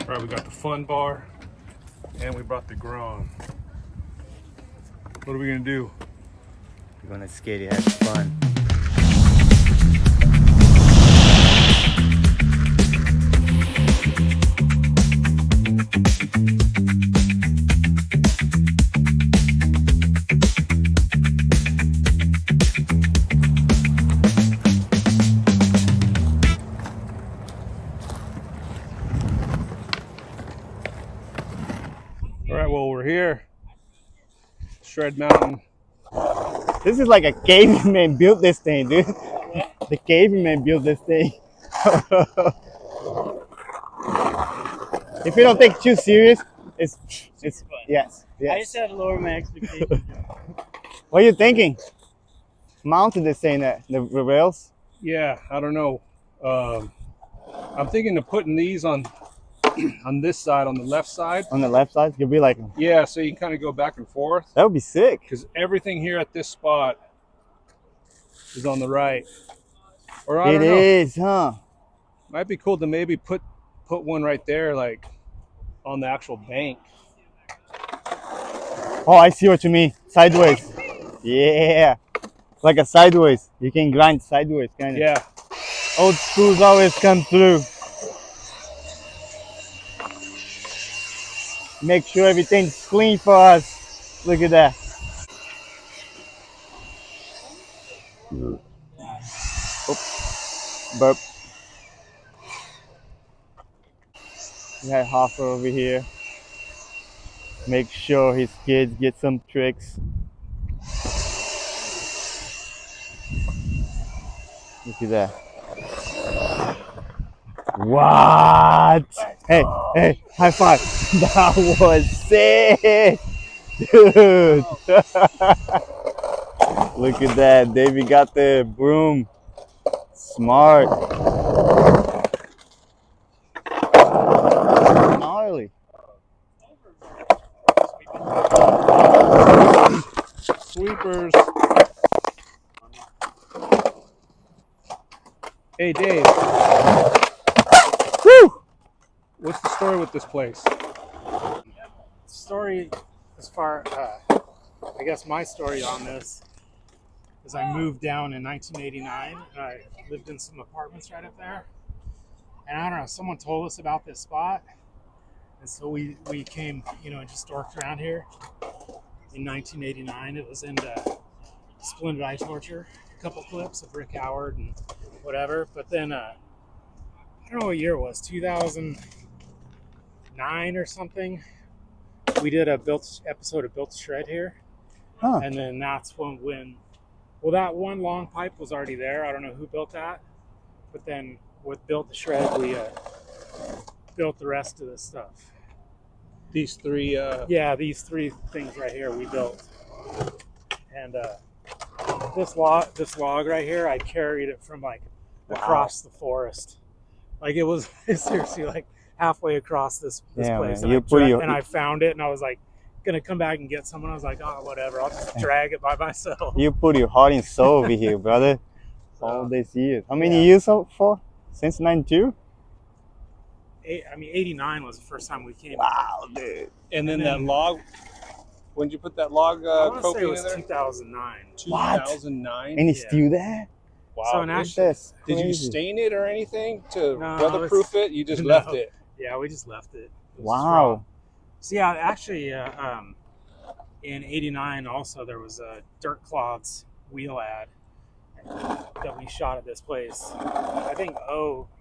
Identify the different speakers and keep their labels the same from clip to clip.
Speaker 1: All right, we got the fun bar, and we brought the Grom. What are we gonna do?
Speaker 2: We're gonna skate it, have fun.
Speaker 1: All right, well, we're here. Shred Mountain.
Speaker 2: This is like a caveman built this thing, dude. The caveman built this thing. If you don't take it too serious, it's yes.
Speaker 3: I just had to lower my expectations.
Speaker 2: What are you thinking? Mounted this thing at the rails?
Speaker 1: Yeah, I don't know. I'm thinking of putting these on this side, on the left side.
Speaker 2: On the left side, you'll be like,
Speaker 1: Yeah, so you can kind of go back and forth.
Speaker 2: that would be sick.
Speaker 1: Because everything here at this spot is on the right. Or I
Speaker 2: It
Speaker 1: don't know.
Speaker 2: is, huh?
Speaker 1: Might be cool to maybe put one right there, like on the actual bank.
Speaker 2: Oh, I see what you mean. Sideways. Yeah. Like a sideways. You can grind sideways, kind of.
Speaker 1: Yeah.
Speaker 2: Old schools always come through. Make sure everything's clean for us. Look at that. Oops. Burp. We had Hoffer over here. Make sure his kids get some tricks. Look at that. What? Hey, hey, high five. That was sick. Dude. Look at that. Davey got the broom. Smart. Gnarly.
Speaker 1: Sweepers. Hey, Dave.
Speaker 2: Woo!
Speaker 1: What's the story with this place?
Speaker 3: Story, as far, I guess my story on this is I moved down in 1989. And I lived in some apartments right up there, and I don't know. Someone told us about this spot, and so we came, and just dorked around here. In 1989, it was into splendid eye torture. A couple clips of Rick Howard and whatever, but then I don't know what year it was, 2009 or something. We did a episode of Built to Shred here,
Speaker 2: Huh.
Speaker 3: and then that's when that one long pipe was already there. I don't know who built that, but then with Built to Shred, we built the rest of the stuff.
Speaker 1: These three.
Speaker 3: These three things right here we built, and this log right here, I carried it from like across the forest, like it was seriously like halfway across this place.
Speaker 2: Man.
Speaker 3: And I found it, and I was like gonna come back and get someone. I was like, oh, whatever, I'll just drag it by myself.
Speaker 2: You put your heart and soul over here, brother. All these years. How many years for? Since 92?
Speaker 3: 89 was the first time we came.
Speaker 2: Wow, dude.
Speaker 1: And then that log. When did you put that log
Speaker 3: I want to say
Speaker 1: coping
Speaker 3: it
Speaker 1: in
Speaker 3: was
Speaker 1: there?
Speaker 3: 2009.
Speaker 1: 2009.
Speaker 2: And it's still there?
Speaker 1: Wow.
Speaker 3: So
Speaker 2: That's
Speaker 1: Did you
Speaker 2: crazy.
Speaker 1: stain it or anything to
Speaker 3: No,
Speaker 1: weatherproof it? You just
Speaker 3: no.
Speaker 1: left it.
Speaker 3: Yeah, we just left it. It was
Speaker 2: Wow.
Speaker 3: So yeah, actually, in '89 also there was a Dirt Cloths wheel ad that we shot at this place. I think it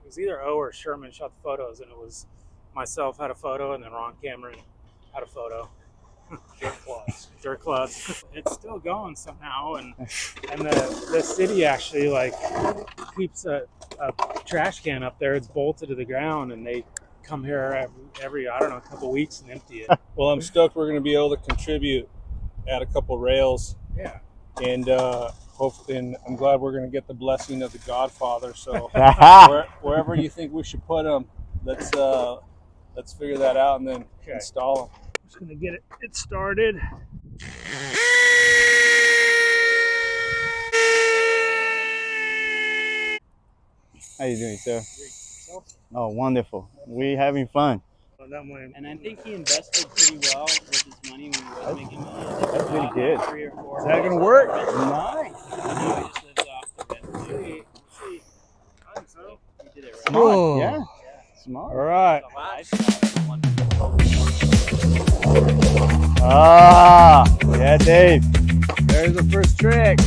Speaker 3: was either O or Sherman shot the photos, and it was myself had a photo, and then Ron Cameron had a photo. Dirt Cloths. It's still going somehow, and the city actually like keeps a trash can up there. It's bolted to the ground, and they come here every I don't know, a couple weeks and empty it.
Speaker 1: Well, I'm stoked we're going to be able to contribute, add a couple rails.
Speaker 3: Yeah.
Speaker 1: And hopefully, and I'm glad we're going to get the blessing of the Godfather. So wherever you think we should put them, let's figure that out and then install them.
Speaker 3: Just gonna get it started.
Speaker 2: How you doing, sir? Oh, wonderful. We're having fun.
Speaker 4: And I think he invested pretty well with his money when he was making money.
Speaker 2: That's really good.
Speaker 4: 3 or 4.
Speaker 1: Is that gonna work?
Speaker 2: Nice.
Speaker 4: And now he just lives off the rent.
Speaker 3: I think so.
Speaker 4: He did it right.
Speaker 2: Smart.
Speaker 1: Oh.
Speaker 2: Yeah. Smart.
Speaker 1: All right.
Speaker 2: Ah, yeah, Dave.
Speaker 1: There's the first trick.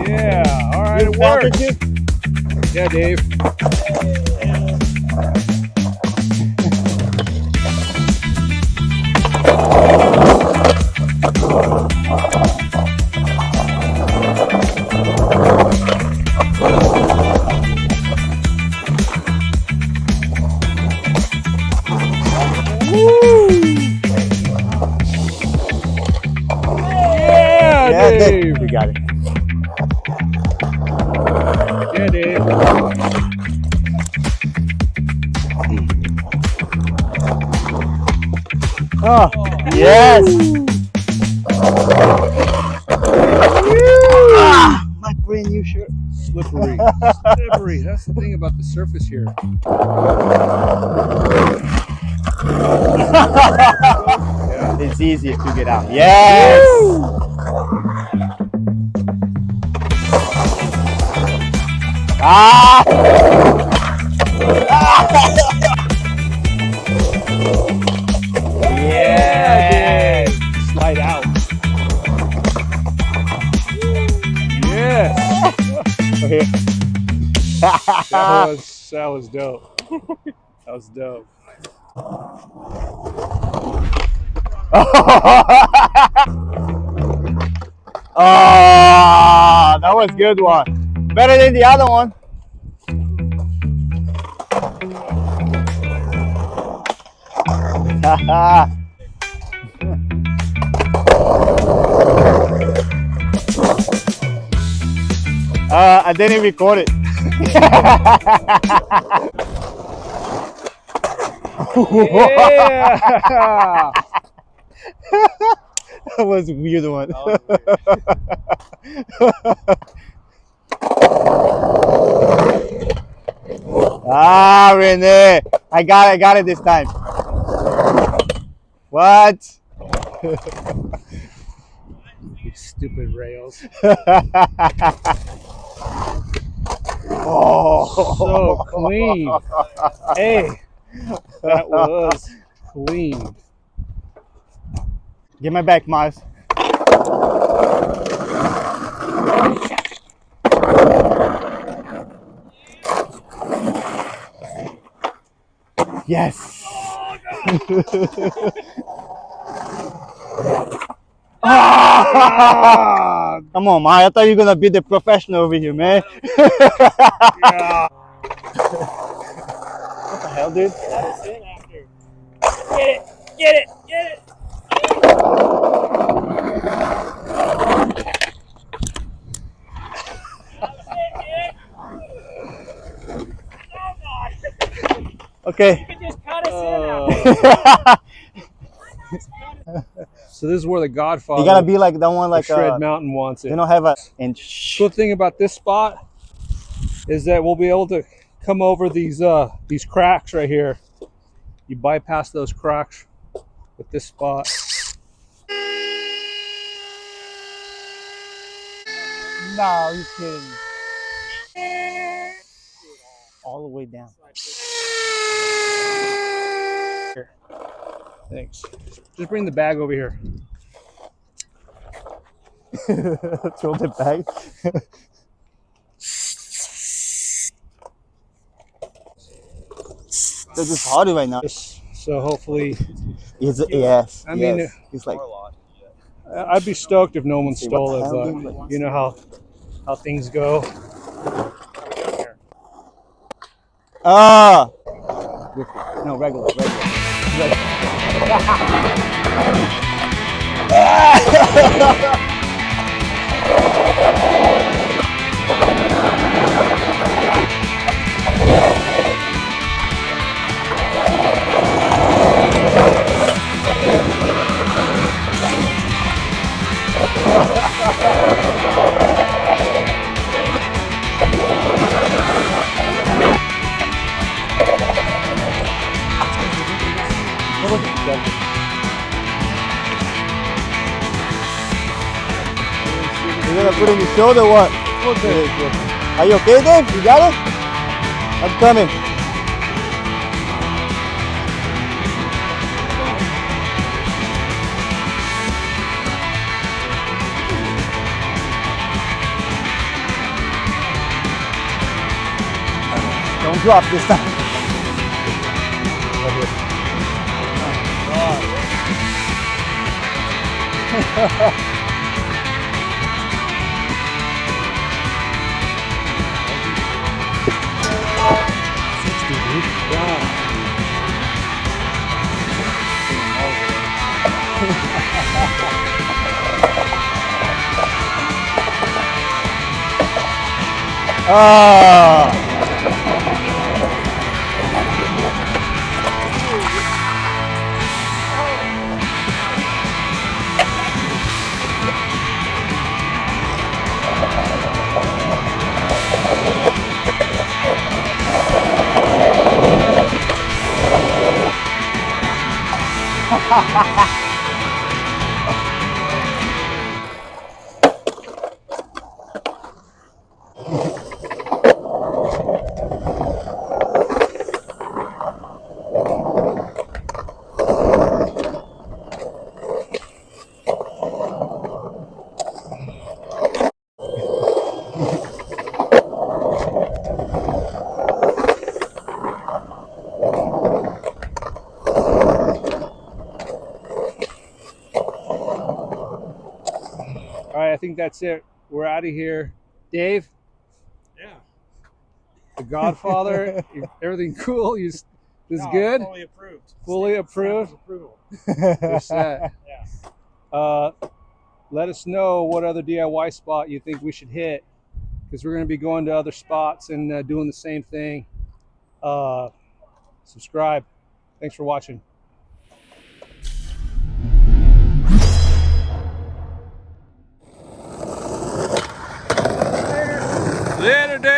Speaker 1: Yeah. All right. It works. Yeah, Dave.
Speaker 2: Yeah, Dave. We got it.
Speaker 1: Yeah, Dave.
Speaker 2: Oh, yes. My brand new shirt.
Speaker 1: Slippery. Slippery. That's the thing about the surface here. Yeah.
Speaker 2: It's easier to get out. Yes. Ah. Yeah.
Speaker 1: Slide out. Yes.
Speaker 2: Okay.
Speaker 1: That was dope. That was dope.
Speaker 2: Oh, that was a good one. Better than the other one. I didn't record it.
Speaker 1: Yeah.
Speaker 2: That was a weird one. Ah, Rene, I got it this time. What?
Speaker 1: You stupid rails.
Speaker 2: Oh,
Speaker 1: So clean. Hey, that was clean.
Speaker 2: Get my back, Myles. Yes. Ah! Come on, Myles. I thought you were gonna be the professional over here, man.
Speaker 1: Yeah.
Speaker 2: What the hell, dude?
Speaker 4: That's it after. Get it! Get it! Get it!
Speaker 2: Okay.
Speaker 4: You can just cut us in after.
Speaker 1: So this is where the Godfather,
Speaker 2: You gotta be like that one, like
Speaker 1: Shred Mtn wants it.
Speaker 2: you don't have a and
Speaker 1: Good thing about this spot is that we'll be able to come over these cracks right here. You bypass those cracks with this spot.
Speaker 2: No, you kidding me. All the way down.
Speaker 1: Here. Thanks. Just bring the bag over here.
Speaker 2: Throw the bag. This is hard right now.
Speaker 1: So hopefully,
Speaker 2: Yes.
Speaker 1: I mean,
Speaker 2: yes. It's like
Speaker 1: I'd be stoked if no one
Speaker 2: see,
Speaker 1: stole
Speaker 2: what
Speaker 1: it,
Speaker 2: the hell,
Speaker 1: but
Speaker 2: dude?
Speaker 1: you know how things go.
Speaker 2: Ah. No, regular. put it in your shoulder or what?
Speaker 1: Okay.
Speaker 2: Are you okay, Dave? You got it? I'm coming. Don't drop this time. Right here. Ah.
Speaker 1: All right, I think that's it. We're out of here. Dave,
Speaker 3: Yeah.
Speaker 1: the Godfather, everything cool? This
Speaker 3: No,
Speaker 1: good?
Speaker 3: Fully approved.
Speaker 1: Fully
Speaker 3: Stamp
Speaker 1: approved?
Speaker 3: of approval.
Speaker 1: We're set.
Speaker 3: Yeah.
Speaker 1: Let us know what other DIY spot you think we should hit, because we're going to be going to other spots and doing the same thing. Subscribe. Thanks for watching. Later, Dave.